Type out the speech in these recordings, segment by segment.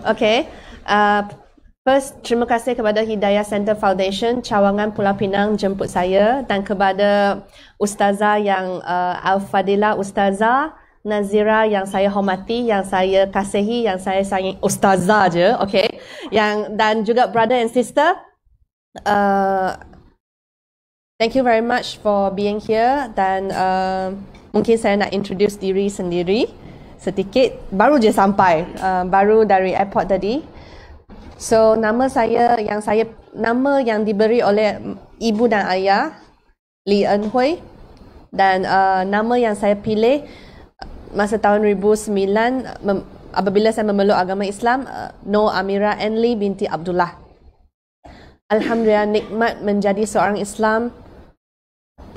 Okay. First, terima kasih kepada Hidayah Center Foundation, Cawangan Pulau Pinang jemput saya, dan kepada Ustazah yang Al-Fadilah Ustazah Nazira yang saya hormati, yang saya kasihi, yang saya sayang, Ustazah je, okay. Dan juga brother and sister, thank you very much for being here. Dan mungkin saya nak introduce diri sendiri sedikit, baru je sampai, baru dari airport tadi. So, nama yang diberi oleh ibu dan ayah, Lee En Hui, dan nama yang saya pilih masa tahun 2009 apabila saya memeluk agama Islam, Nur Amira Enli binti Abdullah. Alhamdulillah, nikmat menjadi seorang Islam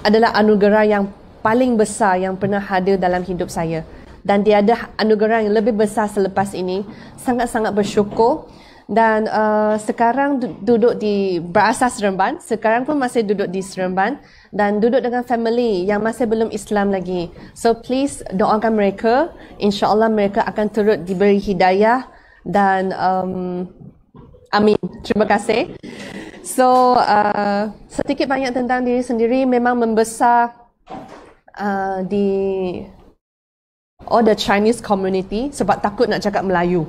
adalah anugerah yang paling besar yang pernah hadir dalam hidup saya. Dan tiada anugerah yang lebih besar selepas ini. Sangat-sangat bersyukur. Dan sekarang duduk di berasas Seremban, sekarang pun masih duduk di Seremban dan duduk dengan family yang masih belum Islam lagi. So please doakan mereka, insya-Allah mereka akan turut diberi hidayah dan amin. Terima kasih. So sedikit banyak tentang diri sendiri, memang membesar di the Chinese community sebab takut nak cakap Melayu.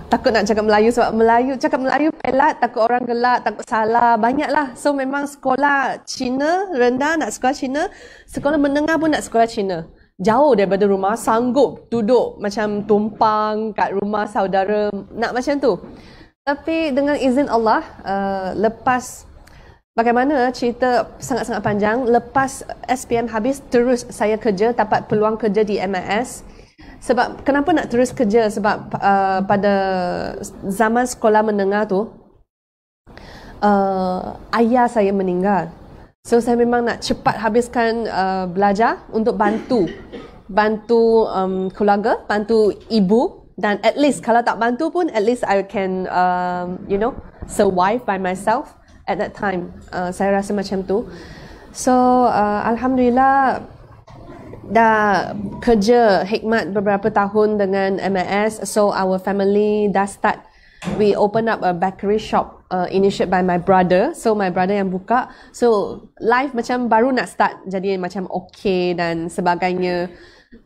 Takut nak cakap Melayu sebab cakap Melayu pelat, takut orang gelak, takut salah, banyaklah. So memang sekolah Cina rendah nak sekolah Cina, sekolah menengah pun nak sekolah Cina. Jauh daripada rumah, sanggup duduk macam tumpang kat rumah saudara, nak macam tu. Tapi dengan izin Allah, lepas bagaimana cerita sangat-sangat panjang, lepas SPM habis terus saya kerja, dapat peluang kerja di MIS. Sebab kenapa nak terus kerja? Sebab pada zaman sekolah menengah tu ayah saya meninggal. So saya memang nak cepat habiskan belajar untuk bantu keluarga, bantu ibu, dan at least kalau tak bantu pun at least I can survive by myself at that time. Saya rasa macam tu. So alhamdulillah dah kerja hikmat beberapa tahun dengan MIS. So our family dah start, we open up a bakery shop initiated by my brother. So my brother yang buka. So life macam baru nak start, jadi macam okay dan sebagainya.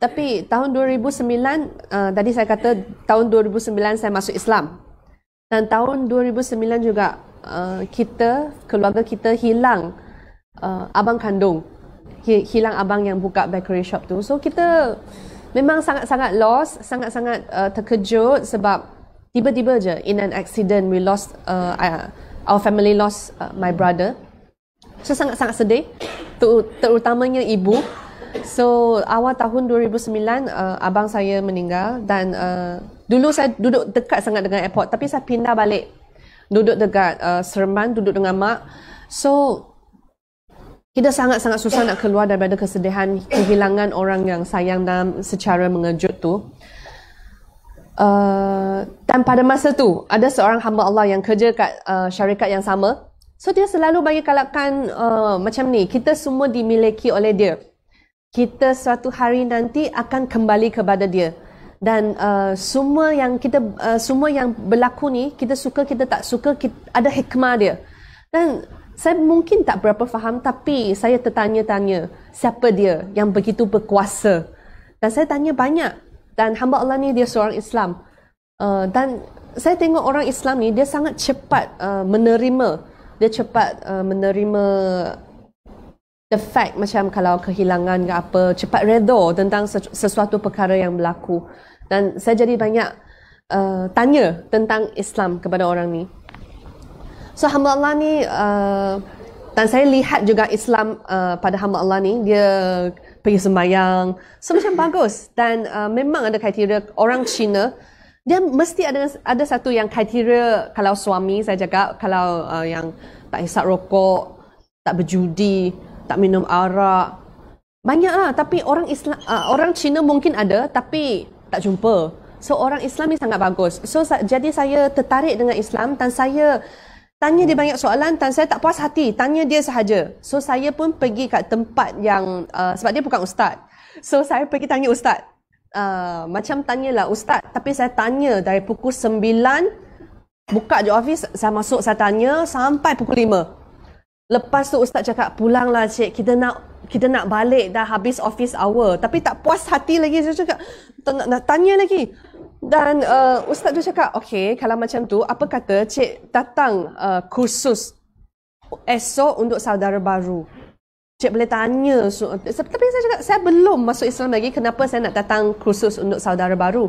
Tapi tahun 2009, tadi saya kata tahun 2009 saya masuk Islam. Dan tahun 2009 juga keluarga kita hilang abang kandung. Hilang abang yang buka bakery shop tu. So kita memang sangat-sangat lost, sangat-sangat terkejut sebab tiba-tiba je in an accident we lost, our family lost my brother. So sangat-sangat sedih, terutamanya ibu. So awal tahun 2009 abang saya meninggal dan dulu saya duduk dekat sangat dengan airport, tapi saya pindah balik duduk dekat Seremban, duduk dengan mak. So kita sangat-sangat susah nak keluar daripada kesedihan kehilangan orang yang sayang dan secara mengejut tu. Dan pada masa tu ada seorang hamba Allah yang kerja kat syarikat yang sama. So dia selalu bagi kalakan macam ni, kita semua dimiliki oleh dia. Kita suatu hari nanti akan kembali kepada dia. Dan semua yang berlaku ni, kita suka kita tak suka, ada hikmah dia. Dan saya mungkin tak berapa faham, tapi saya tertanya-tanya siapa dia yang begitu berkuasa. Dan saya tanya banyak. Dan hamba Allah ni dia seorang Islam. Dan saya tengok orang Islam ni dia sangat cepat menerima. Dia cepat menerima the fact macam kalau kehilangan ke apa, cepat redha tentang sesuatu perkara yang berlaku. Dan saya jadi banyak tanya tentang Islam kepada orang ni. So hamba Allah ni dan saya lihat juga Islam pada hamba Allah ni, dia pergi sembahyang, so macam bagus. Dan memang ada kriteria orang Cina, dia mesti ada satu yang kriteria. Kalau suami saya cakap, kalau yang tak hisap rokok, tak berjudi, tak minum arak, banyak lah. Tapi orang Islam, orang Cina mungkin ada tapi tak jumpa. So orang Islam ni sangat bagus. So jadi saya tertarik dengan Islam dan saya tanya dia banyak soalan dan saya tak puas hati tanya dia sahaja. So saya pun pergi kat tempat yang sebab dia bukan ustaz. So saya pergi tanya ustaz. macam tanyalah, Ustaz, tapi saya tanya dari pukul 9 buka je office, saya masuk, saya tanya sampai pukul 5. Lepas tu Ustaz cakap, pulanglah cik, kita nak balik, dah habis office hour. Tapi tak puas hati lagi, saya cakap nak tanya lagi. Dan Ustaz tu cakap, okey, kalau macam tu, apa kata cik datang kursus esok untuk saudara baru. Cik boleh tanya. Tapi saya cakap, saya belum masuk Islam lagi, kenapa saya nak datang kursus untuk saudara baru?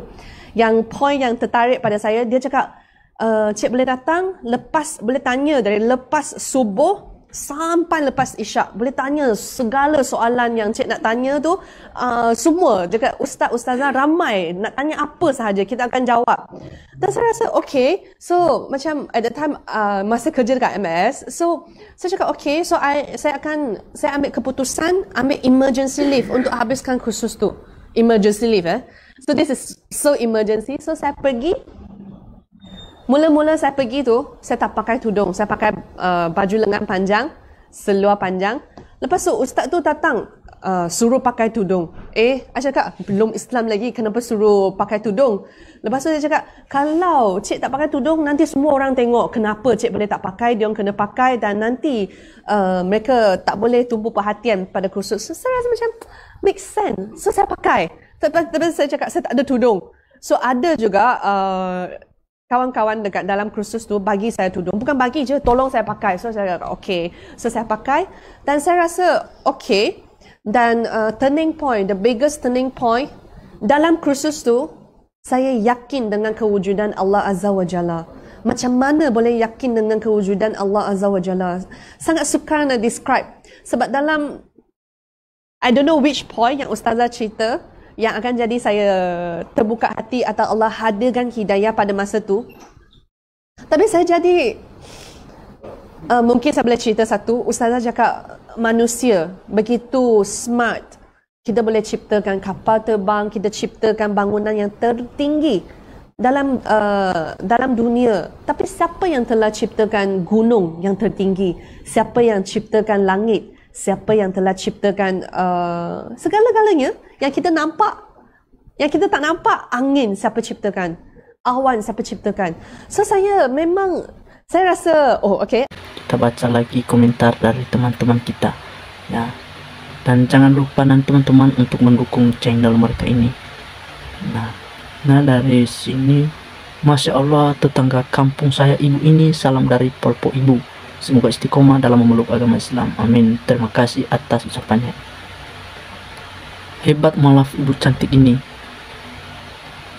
Yang point yang tertarik pada saya, dia cakap, cik boleh datang, boleh tanya dari lepas subuh sampai lepas isyak. Boleh tanya segala soalan yang cik nak tanya tu, semua. Dekat ustazah ramai, nak tanya apa sahaja, kita akan jawab. Dan saya rasa, okay. So, macam at the time, masa kerja dekat MS, so, saya cakap, okay, so saya ambil keputusan, ambil emergency leave untuk habiskan kursus tu. Emergency leave, So, this is so emergency. So, saya pergi. Mula-mula saya pergi tu, saya tak pakai tudung. Saya pakai baju lengan panjang, seluar panjang. Lepas tu, ustaz tu datang, suruh pakai tudung. Saya cakap, belum Islam lagi, kenapa suruh pakai tudung? Lepas tu dia cakap, kalau cik tak pakai tudung, nanti semua orang tengok kenapa cik boleh tak pakai, dia orang kena pakai, dan nanti mereka tak boleh tumpu perhatian pada kursus. So, saya rasa macam, make sense. So, saya pakai. Tapi saya cakap, saya tak ada tudung. So, ada juga kawan-kawan dekat dalam kursus tu bagi saya tudung. Bukan bagi je, tolong saya pakai. So, saya kata, okay. So, saya pakai. Dan saya rasa, okay. Dan turning point, the biggest turning point, dalam kursus tu, saya yakin dengan kewujudan Allah Azza wa Jalla. Macam mana boleh yakin dengan kewujudan Allah Azza wa Jalla? Sangat sukar nak describe. Sebab dalam, I don't know which point yang Ustazah cerita, yang akan jadi saya terbuka hati atau Allah hadirkan hidayah pada masa tu. Tapi saya jadi, mungkin saya boleh cerita satu. Ustazah cakap, manusia begitu smart. Kita boleh ciptakan kapal terbang, kita ciptakan bangunan yang tertinggi dalam dunia. Tapi siapa yang telah ciptakan gunung yang tertinggi? Siapa yang ciptakan langit? Siapa yang telah ciptakan segala-galanya yang kita nampak, yang kita tak nampak? Angin siapa ciptakan? Awan siapa ciptakan? So saya rasa, okay. Kita baca lagi komentar dari teman-teman kita, ya. Dan jangan lupa nanti teman-teman untuk mendukung channel mereka ini. Nah dari sini, Masya Allah, tetangga kampung saya ibu ini, salam dari Polpo ibu. Semoga istiqomah dalam memeluk agama Islam. Amin. Terima kasih atas ucapannya. Hebat mualaf ibu cantik ini.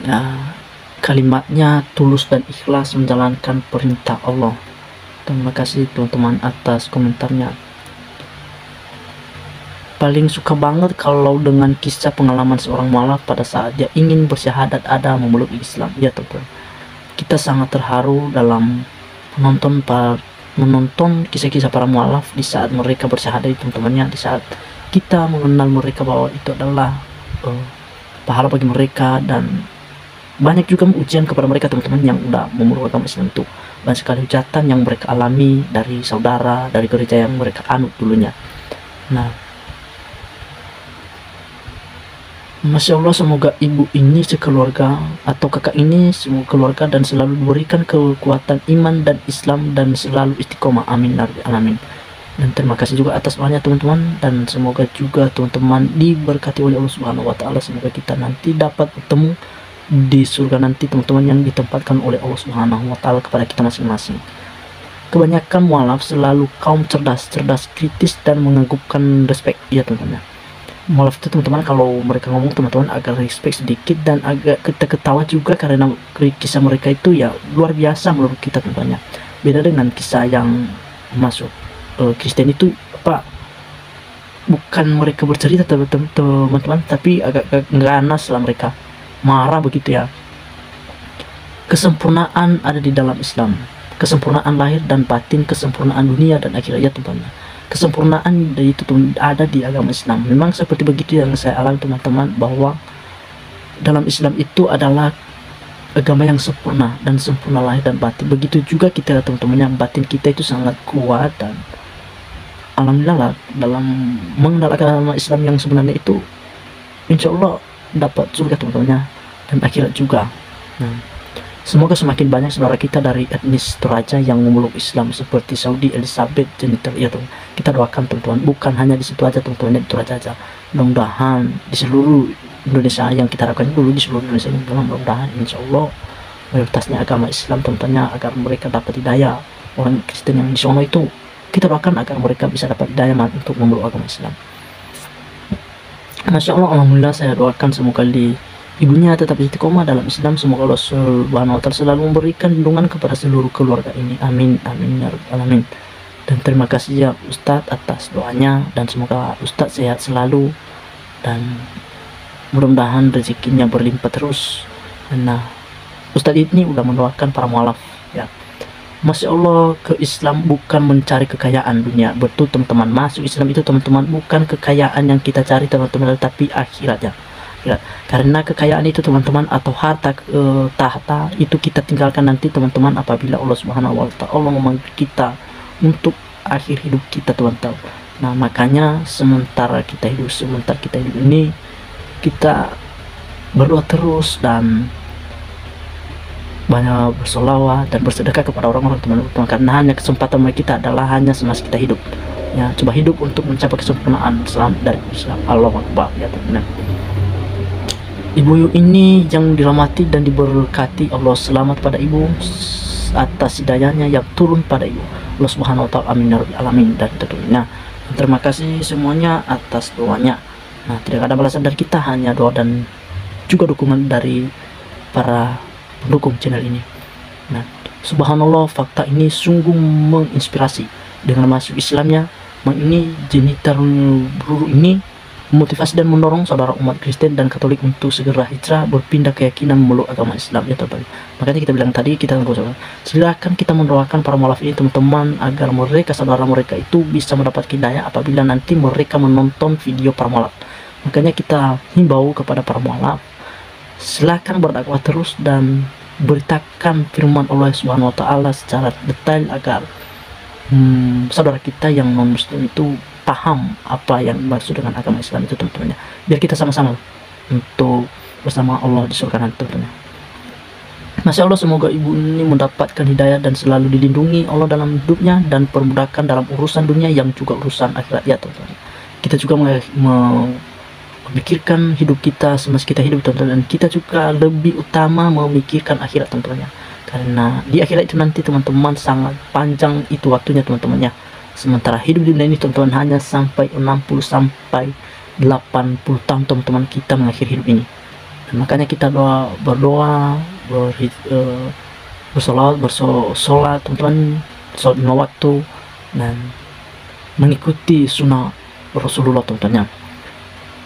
Ya, kalimatnya tulus dan ikhlas menjalankan perintah Allah. Terima kasih teman-teman atas komentarnya. Paling suka banget kalau dengan kisah pengalaman seorang mualaf pada saat dia ingin bersyahadat ada memeluk Islam. Ya teman-teman, kita sangat terharu dalam menonton kisah-kisah para mualaf di saat mereka bersyahadat, teman-temannya, di saat kita mengenal mereka bahwa itu adalah pahala bagi mereka. Dan banyak juga ujian kepada mereka teman-teman yang udah memeluk agama Islam itu. Banyak sekali hujatan yang mereka alami dari saudara, dari gereja yang mereka anut dulunya. Nah, Masya Allah, semoga ibu ini sekeluarga atau kakak ini semua keluarga dan selalu diberikan kekuatan iman dan Islam dan selalu istiqomah. Amin ya rabbal alamin. Dan terima kasih juga atas doanya teman-teman, dan semoga juga teman-teman diberkati oleh Allah Subhanahu wa taala. Semoga kita nanti dapat bertemu di surga nanti teman-teman, yang ditempatkan oleh Allah Subhanahu wa taala kepada kita masing-masing. Kebanyakan mualaf selalu kaum cerdas, kritis dan mengagumkan, respect ya teman-teman. Mualaf itu teman-teman, kalau mereka ngomong teman-teman agak respect sedikit dan agak kita ketawa juga karena kisah mereka itu ya luar biasa menurut kita teman-teman. Beda dengan kisah yang masuk Kristen itu bukan mereka bercerita teman-teman, tapi agak ganas lah, mereka marah begitu ya. Kesempurnaan ada di dalam Islam, kesempurnaan lahir dan batin, kesempurnaan dunia dan akhirat ya teman-teman. Kesempurnaan itu ada di agama Islam. Memang seperti begitu yang saya alami teman-teman, bahwa dalam Islam itu adalah agama yang sempurna dan sempurna lahir dan batin. Begitu juga kita teman-teman, yang batin kita itu sangat kuat. Dan alhamdulillah dalam mengenal agama Islam yang sebenarnya itu, insya Allah dapat surga teman-temannya, dan akhirat juga. Nah, semoga semakin banyak saudara kita dari etnis Toraja yang memeluk Islam seperti Saudi Elizabeth Genital ya teman. Kita doakan teman-teman, bukan hanya di situ aja teman-teman, di Toraja aja. Mudah-mudahan di seluruh Indonesia, yang kita harapkan dulu di seluruh Indonesia, mudah-mudahan insya Allah mayoritasnya agama Islam teman-temannya, agar mereka dapat hidayah. Orang Kristen yang di sana itu kita doakan agar mereka bisa dapat hidayah untuk memeluk agama Islam. Masya Allah, alhamdulillah, saya doakan semoga ibunya tetap istiqomah dalam Islam. Semoga Allah Subhanahu wa Ta'ala selalu memberikan lindungan kepada seluruh keluarga ini. Amin, amin ya rabbal alamin. Dan terima kasih ya Ustadz atas doanya, dan semoga Ustadz sehat selalu dan mudah-mudahan rezekinya berlimpah terus. Nah, Ustadz ini udah mendoakan para mualaf ya. Masya Allah, ke Islam bukan mencari kekayaan dunia. Betul teman-teman, masuk Islam itu teman-teman bukan kekayaan yang kita cari teman-teman, tapi akhiratnya. Karena kekayaan itu teman-teman, atau harta, tahta itu kita tinggalkan nanti teman-teman apabila Allah Subhanahu wa Ta'ala memanggil kita untuk akhir hidup kita teman-teman. Nah, makanya sementara kita hidup ini, kita berdoa terus dan banyak bersolawat dan bersedekah kepada orang-orang teman-teman, karena hanya kesempatan kita adalah hanya semasa kita hidup ya. Coba hidup untuk mencapai kesempurnaan selamat dari Islam. Allahu Akbar ya teman-teman. Ibu ini yang dirahmati dan diberkati Allah, selamat pada ibu atas hidayahnya yang turun pada ibu. Allah Subhanahu wa Ta'ala, amin ya rabbal alamin. Dan tentunya terima kasih semuanya atas doanya. Nah, tidak ada balasan dari kita, hanya doa dan juga dukungan dari para pendukung channel ini. Nah, subhanallah, fakta ini sungguh menginspirasi. Dengan masuk Islamnya ini Genital Bruru ini memotivasi dan mendorong saudara umat Kristen dan Katolik untuk segera hijrah berpindah keyakinan memeluk agama Islam ya teman-teman. Makanya kita bilang tadi, kita silakan kita mendoakan para mualaf ini teman-teman, agar mereka, saudara mereka itu bisa mendapat hidayah apabila nanti mereka menonton video para mualaf. Makanya kita himbau kepada para mualaf, silakan berdakwah terus dan beritakan firman Allah Subhanahu wa Ta'ala secara detail agar saudara kita yang non muslim itu paham apa yang dimaksud dengan agama Islam itu teman-teman, biar kita sama-sama untuk bersama Allah di surga nanti teman-teman. Masya Allah, semoga ibu ini mendapatkan hidayah dan selalu dilindungi Allah dalam hidupnya dan permudahkan dalam urusan dunia yang juga urusan akhirat ya teman-teman. Kita juga memikirkan hidup kita semasa kita hidup teman-teman, dan kita juga lebih utama memikirkan akhirat teman-teman, karena di akhirat itu nanti teman-teman sangat panjang itu waktunya teman-teman ya. Sementara hidup di dunia ini teman-teman hanya sampai 60 sampai 80 tahun teman-teman kita mengakhiri hidup ini. Dan makanya kita berdoa, bersolat teman-teman, sholat 5 waktu, dan mengikuti sunnah Rasulullah teman-teman.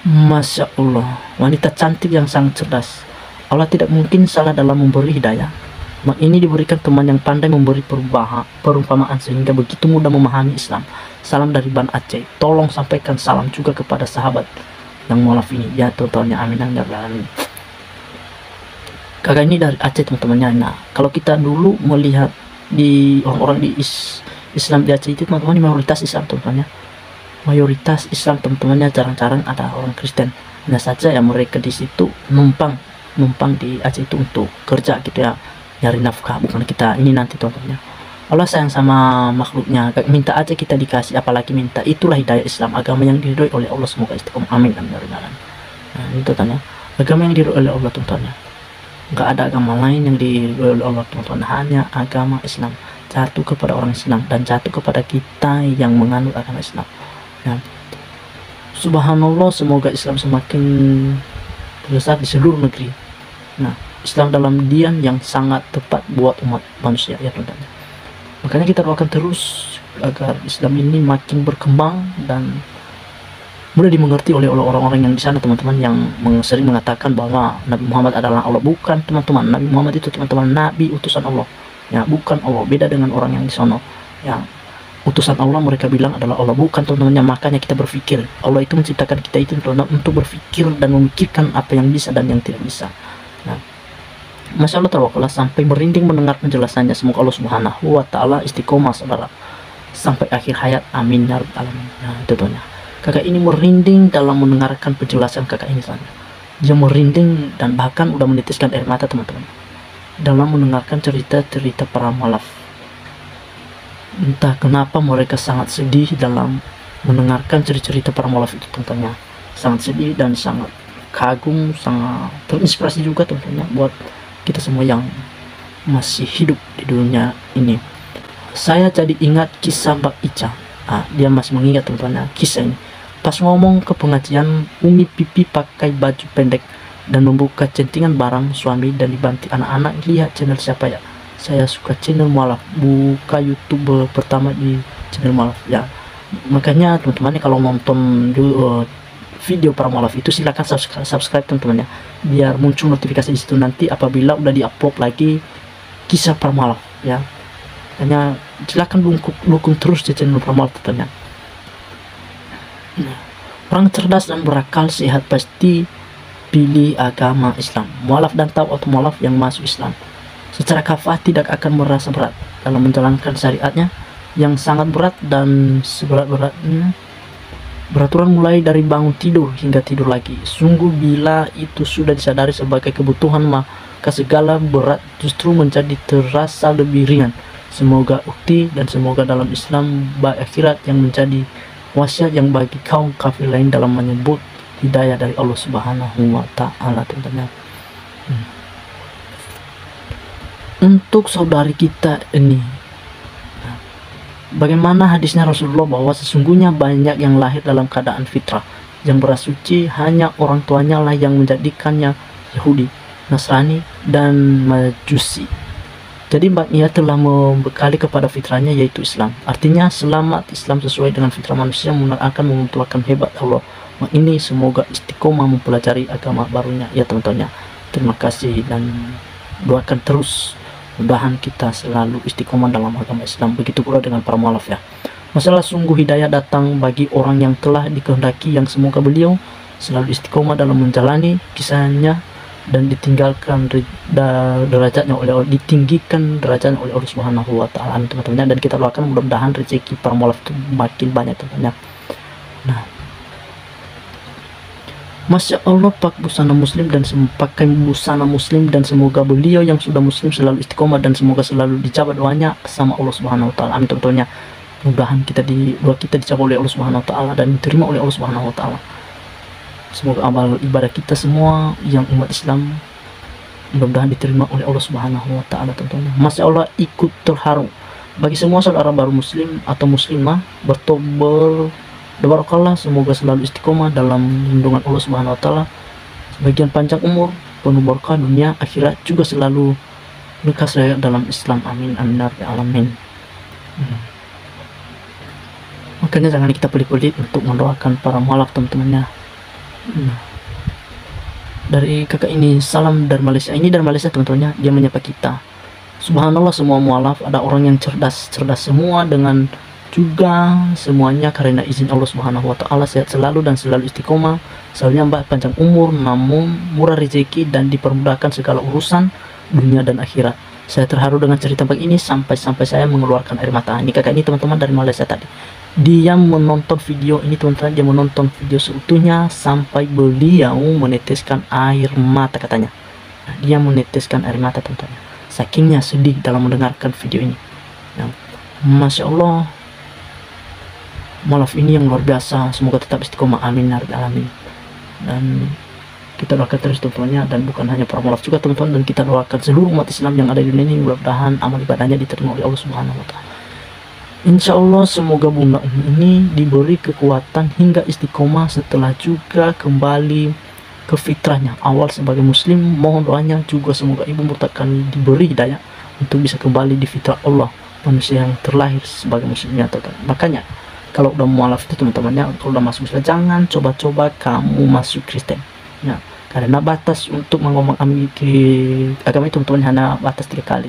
Masya Allah, wanita cantik yang sangat cerdas. Allah tidak mungkin salah dalam memberi hidayah. Ini diberikan teman yang pandai memberi perumpamaan sehingga begitu mudah memahami Islam. Salam dari Ban Aceh. Tolong sampaikan salam juga kepada sahabat yang mualaf ini ya teman-temannya, amin ya rabbal alamin. Kakak ini dari Aceh teman-temannya. Nah, kalau kita dulu melihat di orang-orang di Islam di Aceh itu teman-teman, mayoritas Islam teman-temannya, mayoritas Islam teman-temannya, jarang-jarang ada orang Kristen. Hanya saja ya mereka di situ numpang di Aceh itu untuk kerja gitu ya, nyari nafkah. Bukan kita ini nanti teman-temannya, Allah sayang sama makhluknya, minta aja kita dikasih, apalagi minta. Itulah hidayah Islam, agama yang diridhoi oleh Allah. Semoga istiqomah, amin amin ya rabbal alamin. Nah, itu tanya agama yang diridhoi oleh Allah teman-temannya, nggak ada agama lain yang diridhoi oleh Allah teman-teman, hanya agama Islam. Jatuh kepada orang Islam dan jatuh kepada kita yang menganut agama Islam. Nah, subhanallah, semoga Islam semakin besar di seluruh negeri. Nah, Islam dalam dian yang sangat tepat buat umat manusia ya teman-teman. Makanya kita doakan terus agar Islam ini makin berkembang dan mudah dimengerti oleh orang-orang yang di sana teman-teman, yang sering mengatakan bahwa Nabi Muhammad adalah Allah. Bukan teman-teman, Nabi Muhammad itu teman-teman Nabi utusan Allah ya, bukan Allah. Beda dengan orang yang di sana yang utusan Allah mereka bilang adalah Allah, bukan teman-temannya. Makanya kita berpikir, Allah itu menciptakan kita itu untuk berpikir dan memikirkan apa yang bisa dan yang tidak bisa. Nah, Masya Allah, tawakallah, sampai merinding mendengar penjelasannya. Semoga Allah Subhanahu wa Ta'ala istiqomah saudara sampai akhir hayat, amin ya rabbal alamin. Nah, itu tuanya, kakak ini merinding dalam mendengarkan penjelasan kakak ini sana. dia merinding dan bahkan udah menitiskan air mata teman-teman dalam mendengarkan cerita-cerita para mualaf. Entah kenapa mereka sangat sedih dalam mendengarkan cerita-cerita para mualaf itu teman-teman. Sangat sedih dan sangat kagum, sangat terinspirasi juga teman-teman buat kita semua yang masih hidup di dunia ini. Saya jadi ingat kisah Mbak Ica. Dia masih mengingat teman-teman kisah ini. Pas ngomong ke pengajian, Umi Pipi pakai baju pendek dan membuka centingan barang suami dan dibanti anak-anak. Lihat channel siapa ya? Saya suka channel mualaf. Buka YouTube pertama di channel mualaf ya. Makanya teman-teman kalau nonton video para mualaf itu silakan subscribe teman-teman ya, biar muncul notifikasi di situ nanti apabila udah diupload lagi kisah para mualaf ya. Hanya silakan dukung terus di channel para mualaf teman-teman. Orang cerdas dan berakal sehat pasti pilih agama Islam. Mualaf dan tahu atau mualaf yang masuk Islam secara kafah tidak akan merasa berat dalam menjalankan syariatnya yang sangat berat dan seberat-beratnya beraturan mulai dari bangun tidur hingga tidur lagi. Sungguh bila itu sudah disadari sebagai kebutuhan, maka segala berat justru menjadi terasa lebih ringan. Semoga ukti dan semoga dalam Islam akhirat yang menjadi wasiat yang bagi kaum kafir lain dalam menyebut hidayah dari Allah Subhanahu wa Ta'ala tentunya. Untuk saudari kita ini, bagaimana hadisnya Rasulullah bahwa sesungguhnya banyak yang lahir dalam keadaan fitrah yang beras suci, hanya orang tuanya lah yang menjadikannya Yahudi, Nasrani dan Majusi. Jadi ia telah membekali kepada fitrahnya yaitu Islam. Artinya selamat Islam sesuai dengan fitrah manusia akan memutuakan hebat Allah. Ini semoga istiqomah mempelajari agama barunya ya teman-teman. Terima kasih dan doakan terus mudahan kita selalu istiqomah dalam agama Islam. Begitu pula dengan para mualaf ya. Masalah sungguh hidayah datang bagi orang yang telah dikehendaki, yang semoga beliau selalu istiqomah dalam menjalani kisahnya dan ditinggikan derajatnya oleh Allah Subhanahu wa Ta'ala teman-teman. Dan kita doakan mudah-mudahan rezeki para mualaf itu makin banyak teman-teman. Nah, Masya Allah, pak busana muslim dan pakai busana muslim, dan semoga beliau yang sudah muslim selalu istiqomah dan semoga selalu dijawab doanya sama Allah Subhanahu wa Ta'ala. Amin teman-teman. Mudahan doa kita dijawab oleh Allah Subhanahu wa Ta'ala dan diterima oleh Allah Subhanahu wa Ta'ala. Semoga amal ibadah kita semua yang umat Islam mudah-mudahan diterima oleh Allah Subhanahu wa Ta'ala tentunya. Masya Allah, ikut terharu bagi semua saudara baru muslim atau muslimah barakallah, semoga selalu istiqomah dalam lindungan Allah Subhanahu wa Ta'ala, sebagian panjang umur, penuh berkah dunia akhirat, juga selalu lekas dalam Islam. Amin amin ya alamin. Makanya jangan kita pelit-pelit untuk mendoakan para mualaf teman-temannya. Dari kakak ini salam dari Malaysia. Ini dari Malaysia teman-temannya, dia menyapa kita. Subhanallah, semua mualaf ada orang yang cerdas semua, dengan juga semuanya karena izin Allah Subhanahu wa Ta'ala, sehat selalu dan selalu istiqomah, selalu mbak panjang umur, namun murah rezeki dan dipermudahkan segala urusan dunia dan akhirat. Saya terharu dengan cerita pagi ini sampai saya mengeluarkan air mata. Ini kakak ini teman-teman dari Malaysia tadi. Dia menonton video ini teman-teman, dia menonton video seutuhnya sampai beliau meneteskan air mata katanya. Nah, dia meneteskan air mata teman-teman, sakingnya sedih dalam mendengarkan video ini. Nah, Masya Allah, mualaf ini yang luar biasa, semoga tetap istiqomah. Amin ya alamin. Dan kita doakan terus teman-temannya, dan bukan hanya para mualaf juga teman-teman, dan kita doakan seluruh umat Islam yang ada di dunia ini mudah-mudahan amal ibadahnya diterima oleh Allah Subhanahu wa Ta'ala. Insya Allah semoga bunda ini diberi kekuatan hingga istiqomah setelah juga kembali ke fitrahnya awal sebagai muslim. Mohon doanya juga semoga ibu murtakan diberi hidayah untuk bisa kembali di fitrah Allah, manusia yang terlahir sebagai muslimnya. Makanya kalau udah mualaf itu teman-temannya, kalau udah masuk Islam jangan coba-coba kamu masuk Kristen ya, karena batas untuk mengomong agama itu teman-teman hanya batas 3 kali.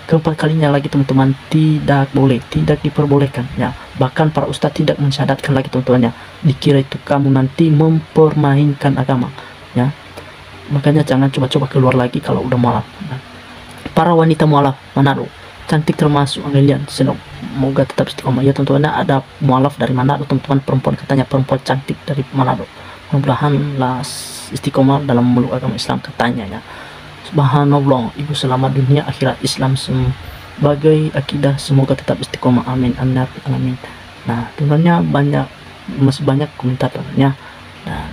Keempat kalinya lagi teman-teman tidak boleh, tidak diperbolehkan ya. Bahkan para ustadz tidak mensyahadatkan lagi teman-temannya, dikira itu kamu nanti mempermainkan agama ya. Makanya jangan coba-coba keluar lagi kalau udah mualaf. Nah, para wanita mualaf Manado cantik termasuk Angelian, semoga tetap istiqomah ya teman-teman. Ada mualaf dari Manado teman-teman, perempuan, katanya perempuan cantik dari Manado. mudah-mudahan lah istiqomah dalam memeluk agama Islam, katanya ya. Subhanallah, ibu selamat dunia akhirat Islam sebagai akidah, semoga tetap istiqomah, amin amin amin. Nah sebenarnya masih banyak komentar katanya. Dan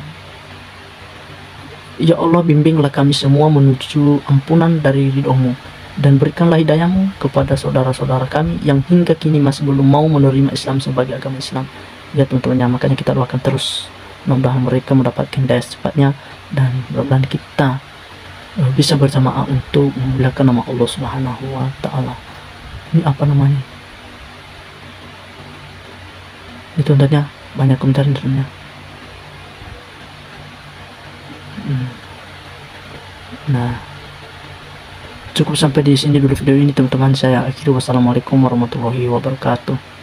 ya Allah, bimbinglah kami semua menuju ampunan dari ridho-Mu, dan berikanlah hidayah-Mu kepada saudara-saudara kami yang hingga kini masih belum mau menerima Islam sebagai agama Islam. Ya teman-teman ya, makanya kita doakan terus mudah-mudahan mereka mendapatkan hidayah secepatnya, dan mudah-mudahan kita bisa berjamaah untuk memuliakan nama Allah Subhanahu wa Ta'ala. Ini apa namanya? Itu tandanya banyak komentar tentunya. Nah, cukup sampai di sini dulu video ini teman-teman. Saya akhiri, wassalamualaikum warahmatullahi wabarakatuh.